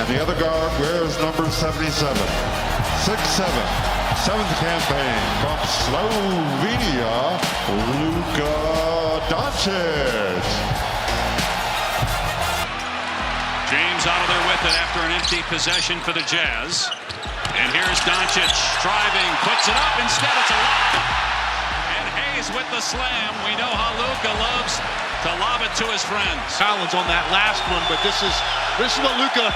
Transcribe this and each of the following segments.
And the other guard wears number 77. 6'7", seventh campaign from Slovenia, Luka Doncic. James out of there with it after an empty possession for the Jazz. And here's Doncic driving, puts it up, instead it's a lob. And Hayes with the slam. We know how Luka loves to lob it to his friends. Collins on that last one, but this is what Luka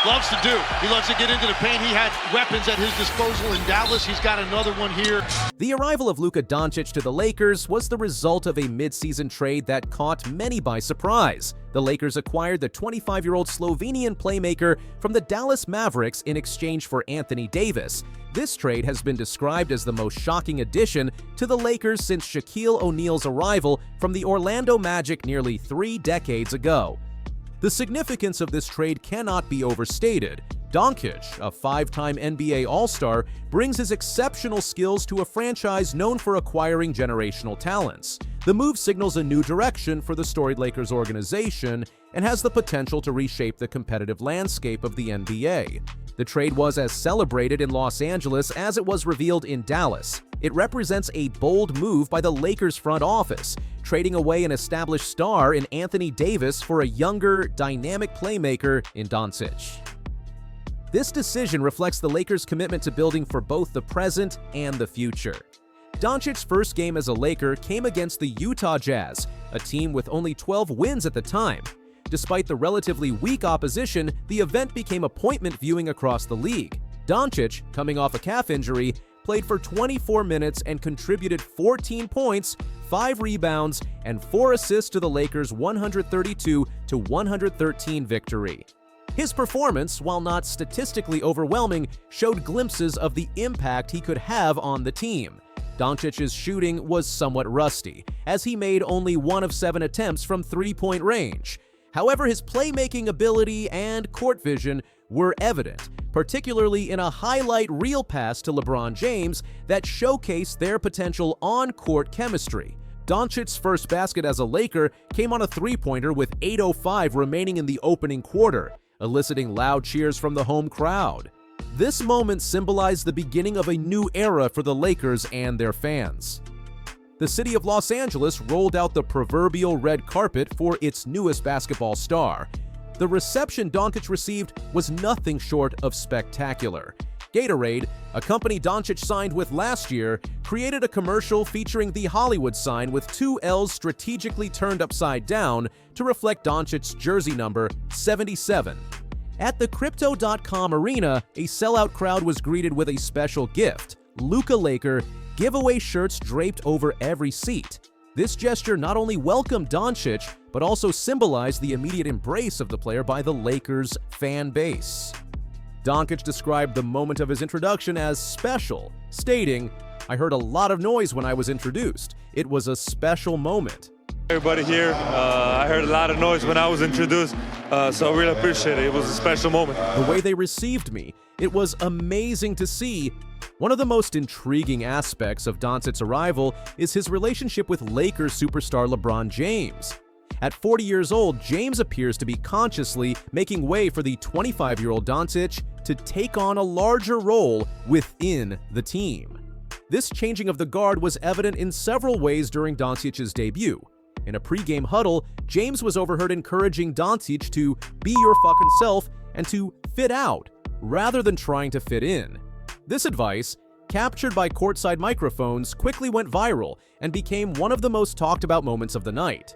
loves to do. He loves to get into the paint. He had weapons at his disposal in Dallas. He's got another one here. The arrival of Luka Doncic to the Lakers was the result of a midseason trade that caught many by surprise. The Lakers acquired the 25-year-old Slovenian playmaker from the Dallas Mavericks in exchange for Anthony Davis. This trade has been described as the most shocking addition to the Lakers since Shaquille O'Neal's arrival from the Orlando Magic nearly 3 decades ago. The significance of this trade cannot be overstated. Doncic, a 5-time NBA All-Star, brings his exceptional skills to a franchise known for acquiring generational talents. The move signals a new direction for the storied Lakers organization and has the potential to reshape the competitive landscape of the NBA. The trade was as celebrated in Los Angeles as it was revealed in Dallas. It represents a bold move by the Lakers front office, trading away an established star in Anthony Davis for a younger, dynamic playmaker in Doncic. This decision reflects the Lakers' commitment to building for both the present and the future. Doncic's first game as a Laker came against the Utah Jazz, a team with only 12 wins at the time. Despite the relatively weak opposition, the event became appointment viewing across the league. Doncic, coming off a calf injury, played for 24 minutes and contributed 14 points, 5 rebounds, and 4 assists to the Lakers' 132-113 victory. His performance, while not statistically overwhelming, showed glimpses of the impact he could have on the team. Doncic's shooting was somewhat rusty, as he made only 1 of 7 attempts from three-point range. However, his playmaking ability and court vision were evident, particularly in a highlight reel pass to LeBron James that showcased their potential on-court chemistry. Doncic's first basket as a Laker came on a three-pointer with 8:05 remaining in the opening quarter, eliciting loud cheers from the home crowd. This moment symbolized the beginning of a new era for the Lakers and their fans. The city of Los Angeles rolled out the proverbial red carpet for its newest basketball star. The reception Doncic received was nothing short of spectacular. Gatorade, a company Doncic signed with last year, created a commercial featuring the Hollywood sign with 2 L's strategically turned upside down to reflect Doncic's jersey number 77. At the Crypto.com arena, a sellout crowd was greeted with a special gift: Luka Laker giveaway shirts draped over every seat. This gesture not only welcomed Doncic, but also symbolized the immediate embrace of the player by the Lakers' fan base. Doncic described the moment of his introduction as special, stating, "I heard a lot of noise when I was introduced. It was a special moment." Everybody here, I heard a lot of noise when I was introduced, so I really appreciate it. It was a special moment. The way they received me, it was amazing to see. One of the most intriguing aspects of Doncic's arrival is his relationship with Lakers superstar LeBron James. At 40 years old, James appears to be consciously making way for the 25-year-old Doncic to take on a larger role within the team. This changing of the guard was evident in several ways during Doncic's debut. In a pre-game huddle, James was overheard encouraging Doncic to be your fucking self and to fit out, rather than trying to fit in. This advice, captured by courtside microphones, quickly went viral and became one of the most talked about moments of the night.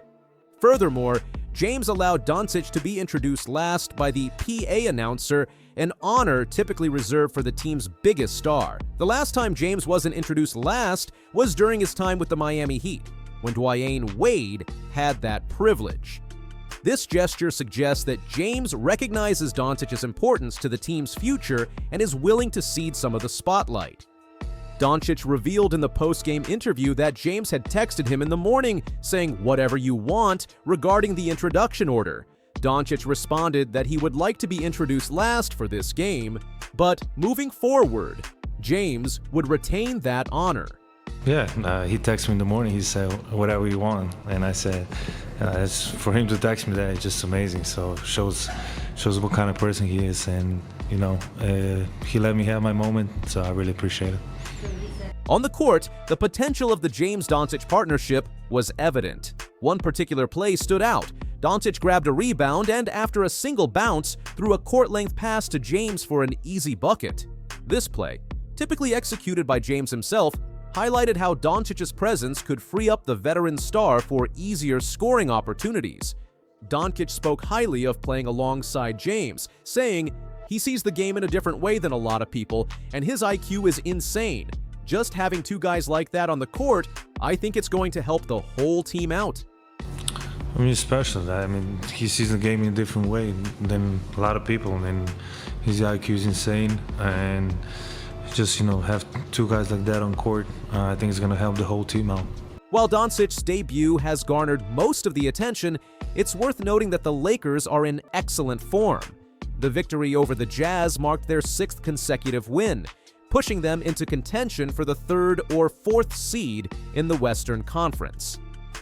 Furthermore, James allowed Doncic to be introduced last by the PA announcer, an honor typically reserved for the team's biggest star. The last time James wasn't introduced last was during his time with the Miami Heat, when Dwayne Wade had that privilege. This gesture suggests that James recognizes Doncic's importance to the team's future and is willing to cede some of the spotlight. Doncic revealed in the post-game interview that James had texted him in the morning saying whatever you want regarding the introduction order. Doncic responded that he would like to be introduced last for this game, but moving forward, James would retain that honor. Yeah, he texted me in the morning. He said, whatever you want. And I said, for him to text me that, it's just amazing. So it shows shows what kind of person he is, and you know, he let me have my moment, so I really appreciate it. On the court, the potential of the James-Doncic partnership was evident. One particular play stood out. Doncic grabbed a rebound and, after a single bounce, threw a court-length pass to James for an easy bucket. This play, typically executed by James himself, highlighted how Doncic's presence could free up the veteran star for easier scoring opportunities. Doncic spoke highly of playing alongside James, saying he sees the game in a different way than a lot of people, and his IQ is insane. Just having two guys like that on the court, I think it's going to help the whole team out. I mean, it's special. I mean, he sees the game in a different way than a lot of people, and his IQ is insane. And just, you know, have two guys like that on court, I think it's going to help the whole team out. While Doncic's debut has garnered most of the attention, it's worth noting that the Lakers are in excellent form. The victory over the Jazz marked their 6th consecutive win, pushing them into contention for the 3rd or 4th seed in the Western Conference.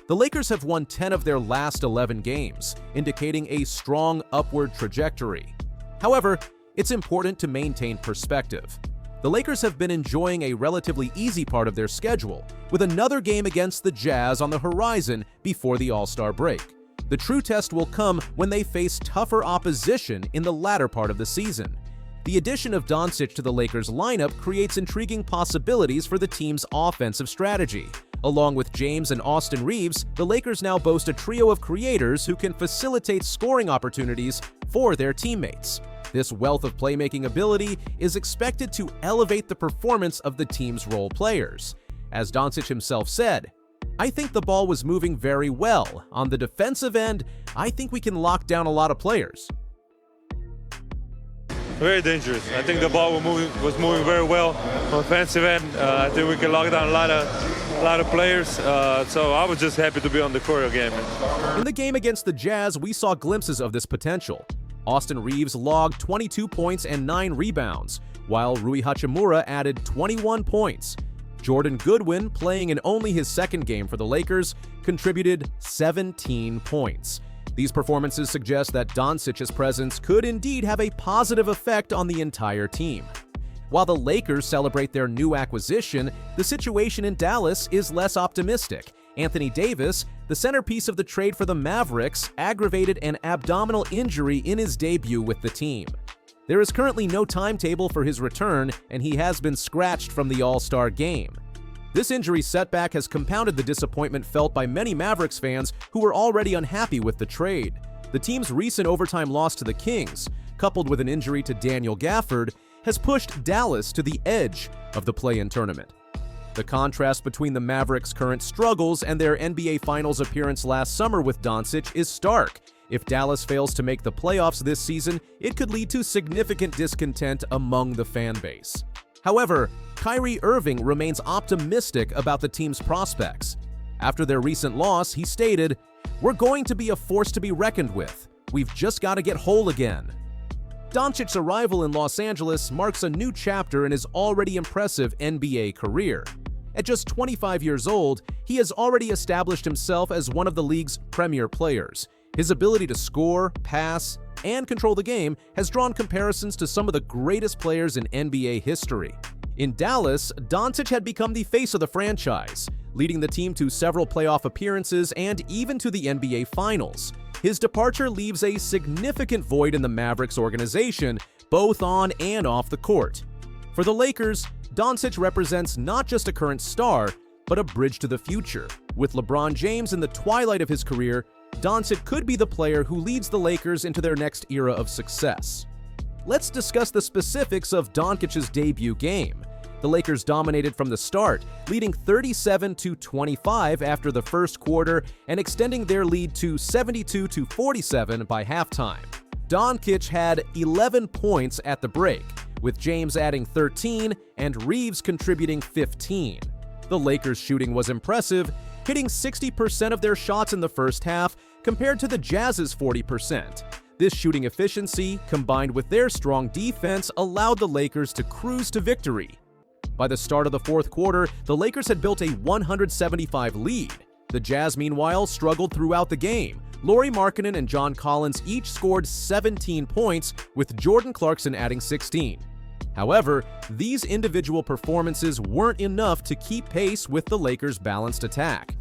The Lakers have won 10 of their last 11 games, indicating a strong upward trajectory. However, it's important to maintain perspective. The Lakers have been enjoying a relatively easy part of their schedule, with another game against the Jazz on the horizon before the All-Star break. The true test will come when they face tougher opposition in the latter part of the season. The addition of Doncic to the Lakers lineup creates intriguing possibilities for the team's offensive strategy. Along with James and Austin Reeves, the Lakers now boast a trio of creators who can facilitate scoring opportunities for their teammates. This wealth of playmaking ability is expected to elevate the performance of the team's role players. As Doncic himself said, "I think the ball was moving very well. On the defensive end, I think we can lock down a lot of players." Very dangerous. I think the ball was moving very well on the offensive end. I think we can lock down a lot of players. So I was just happy to be on the court again. In the game against the Jazz, we saw glimpses of this potential. Austin Reeves logged 22 points and 9 rebounds, while Rui Hachimura added 21 points. Jordan Goodwin, playing in only his 2nd game for the Lakers, contributed 17 points. These performances suggest that Doncic's presence could indeed have a positive effect on the entire team. While the Lakers celebrate their new acquisition, the situation in Dallas is less optimistic. Anthony Davis, the centerpiece of the trade for the Mavericks, aggravated an abdominal injury in his debut with the team. There is currently no timetable for his return, and he has been scratched from the All-Star game. This injury setback has compounded the disappointment felt by many Mavericks fans who were already unhappy with the trade. The team's recent overtime loss to the Kings, coupled with an injury to Daniel Gafford, has pushed Dallas to the edge of the play-in tournament. The contrast between the Mavericks' current struggles and their NBA Finals appearance last summer with Doncic is stark. If Dallas fails to make the playoffs this season, it could lead to significant discontent among the fan base. However, Kyrie Irving remains optimistic about the team's prospects. After their recent loss, he stated, "We're going to be a force to be reckoned with. We've just got to get whole again." Doncic's arrival in Los Angeles marks a new chapter in his already impressive NBA career. At just 25 years old, he has already established himself as one of the league's premier players. His ability to score, pass, and control the game has drawn comparisons to some of the greatest players in NBA history. In Dallas, Doncic had become the face of the franchise, leading the team to several playoff appearances and even to the NBA Finals. His departure leaves a significant void in the Mavericks organization, both on and off the court. For the Lakers, Doncic represents not just a current star, but a bridge to the future. With LeBron James in the twilight of his career, Doncic could be the player who leads the Lakers into their next era of success. Let's discuss the specifics of Doncic's debut game. The Lakers dominated from the start, leading 37-25 after the first quarter and extending their lead to 72-47 by halftime. Doncic had 11 points at the break, with James adding 13 and Reeves contributing 15. The Lakers' shooting was impressive, hitting 60% of their shots in the first half compared to the Jazz's 40%. This shooting efficiency, combined with their strong defense, allowed the Lakers to cruise to victory. By the start of the fourth quarter, the Lakers had built a 175 lead. The Jazz, meanwhile, struggled throughout the game, Lauri Markkanen and John Collins each scored 17 points, with Jordan Clarkson adding 16. However, these individual performances weren't enough to keep pace with the Lakers' balanced attack.